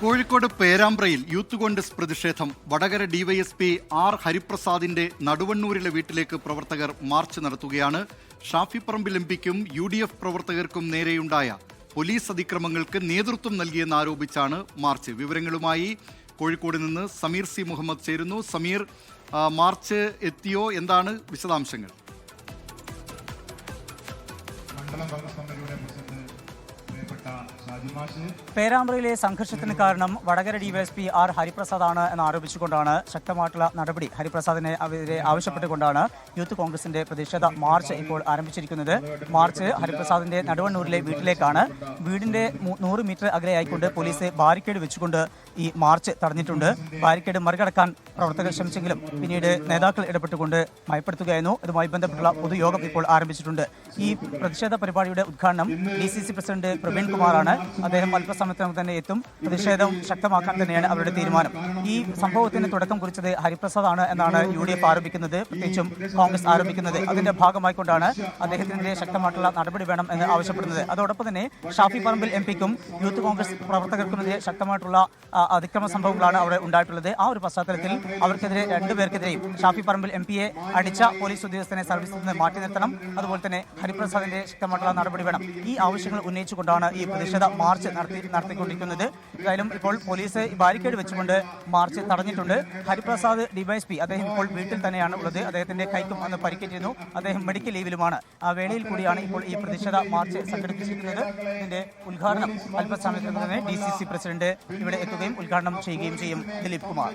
Kozhikode പേരാമ്പ്രയിൽ youth Congress പ്രതിഷേധം. Vadakara DYSP R ഹരിപ്രസാദിന്റെ നടുവണ്ണൂരിലെ വീട്ടിലേക്ക് പ്രവർത്തകർ മാർച്ച് നടത്തുകയാണ്. ഷാഫി പറമ്പിൽ എംപിക്കും UDF പ്രവർത്തകർക്കും നേരെയുണ്ടായ പോലീസ് അതിക്രമങ്ങൾക്ക് നേതൃത്വം നൽകിയെന്നാരോപിച്ചാണ് മാർച്ച്. വിവരങ്ങളുമായി കോഴിക്കോട് നിന്ന് സമീർ സി മുഹമ്മദ് ചേരുന്നു. സമീർ, മാർച്ച് എത്തിയോ? എന്താണ് വിശദാംശങ്ങൾ? പേരാമ്പ്രയിലെ സംഘർഷത്തിന് കാരണം വടകര ഡിവൈഎസ്പി ആർ ഹരിപ്രസാദാണ് എന്ന് ആരോപിച്ചുകൊണ്ടാണ് ശക്തമായിട്ടുള്ള നടപടി ഹരിപ്രസാദിനെ ആവശ്യപ്പെട്ടുകൊണ്ടാണ് യൂത്ത് കോൺഗ്രസിന്റെ പ്രതിഷേധ മാർച്ച് ഇപ്പോൾ ആരംഭിച്ചിരിക്കുന്നത്. മാർച്ച് ഹരിപ്രസാദിന്റെ നടുവണ്ണൂരിലെ വീട്ടിലേക്കാണ്. വീടിന്റെ 100 മീറ്റർ അകലെയായിക്കൊണ്ട് പോലീസ് ബാരിക്കേഡ് വെച്ചുകൊണ്ട് ഈ മാർച്ച് തടഞ്ഞിട്ടുണ്ട്. ബാരിക്കേഡ് മറികടക്കാൻ പ്രവർത്തകർ ശ്രമിച്ചെങ്കിലും പിന്നീട് നേതാക്കൾ ഇടപെട്ടുകൊണ്ട് ഭയപ്പെടുത്തുകയായിരുന്നു. ഇതുമായി ബന്ധപ്പെട്ടുള്ള പൊതുയോഗം ഇപ്പോൾ ആരംഭിച്ചിട്ടുണ്ട്. ഈ പ്രതിഷേധ പരിപാടിയുടെ ഉദ്ഘാടനം DCC പ്രസിഡന്റ് പ്രവീൺ കുമാറാണ്. അദ്ദേഹം അല്പസമയത്തിനകം തന്നെ എത്തും. പ്രതിഷേധം ശക്തമാക്കാൻ തന്നെയാണ് അവരുടെ തീരുമാനം. ഈ സംഭവത്തിന് തുടക്കം കുറിച്ചത് ഹരിപ്രസാദാണ് എന്നാണ് UDF ആരോപിക്കുന്നത്, പ്രത്യേകിച്ചും കോൺഗ്രസ് ആരോപിക്കുന്നത്. അതിന്റെ ഭാഗമായിക്കൊണ്ടാണ് അദ്ദേഹത്തിനെതിരെ ശക്തമായിട്ടുള്ള നടപടി വേണം എന്ന് ആവശ്യപ്പെടുന്നത്. അതോടൊപ്പം തന്നെ ഷാഫി പറമ്പിൽ എംപിക്കും യൂത്ത് കോൺഗ്രസ് പ്രവർത്തകർക്കുമെതിരെ ശക്തമായിട്ടുള്ള അതിക്രമ സംഭവങ്ങളാണ് അവിടെ ഉണ്ടായിട്ടുള്ളത്. ആ ഒരു പശ്ചാത്തലത്തിൽ അവർക്കെതിരെ രണ്ടുപേർക്കെതിരെയും ഷാഫി പറമ്പിൽ MP അടിച്ച പോലീസ് ഉദ്യോഗസ്ഥനെ സർവീസിൽ നിന്ന് മാറ്റി നിർത്തണം, അതുപോലെ തന്നെ ഹരിപ്രസാദിന്റെ ശക്തമായിട്ടുള്ള നടപടി വേണം. ഈ ആവശ്യങ്ങൾ ഉന്നയിച്ചുകൊണ്ടാണ് ഈ പ്രതിഷേധ മാർച്ച് നടത്തിക്കൊണ്ടിരിക്കുന്നത്. എന്തായാലും ഇപ്പോൾ പോലീസ് ബാരിക്കേഡ് വെച്ചുകൊണ്ട് മാർച്ച് തടഞ്ഞിട്ടുണ്ട്. ഹരിപ്രസാദ് ഡിവൈഎസ്പി അദ്ദേഹം ഇപ്പോൾ വീട്ടിൽ തന്നെയാണ് ഉള്ളത്. അദ്ദേഹത്തിന്റെ കൈക്കും അന്ന് പരിക്കേറ്റിരുന്നു. അദ്ദേഹം മെഡിക്കൽ ലീവിലുമാണ്. ആ വേളയിൽ കൂടിയാണ് ഇപ്പോൾ ഈ പ്രതിഷേധ മാർച്ച് സംഘടിപ്പിച്ചിരിക്കുന്നത്. ഇതിന്റെ ഉദ്ഘാടനം അല്പസമയത്തിന് തന്നെ DCC പ്രസിഡന്റ് ഇവിടെ എത്തുകയും ഉദ്ഘാടനം ചെയ്യുകയും ചെയ്യും. ദിലീപ് കുമാർ.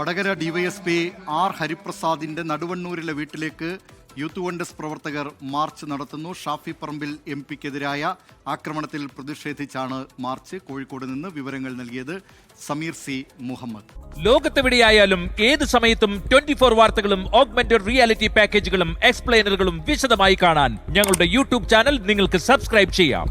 വടകര ഡിവൈഎസ്പി ആർ ഹരിപ്രസാദിന്റെ നടുവണ്ണൂരിലെ വീട്ടിലേക്ക് യൂത്ത് കോൺഗ്രസ് പ്രവർത്തകർ മാർച്ച് നടത്തുന്നു. ഷാഫി പറമ്പിൽ MPക്കെതിരായ ആക്രമണത്തിൽ പ്രതിഷേധിച്ചാണ് മാർച്ച്. കോഴിക്കോട് നിന്ന് വിവരങ്ങൾ നൽകിയത് സമീർ സി മുഹമ്മദ്. ലോകത്തെവിടെയായാലും ഏത് സമയത്തും 24 വാർത്തകളും ഓഗ്മെന്റഡ് റിയാലിറ്റി പാക്കേജുകളും എക്സ്പ്ലെയിനറുകളും വിശദമായി കാണാൻ ഞങ്ങളുടെ YouTube ചാനൽ നിങ്ങൾക്ക് സബ്സ്ക്രൈബ് ചെയ്യാം.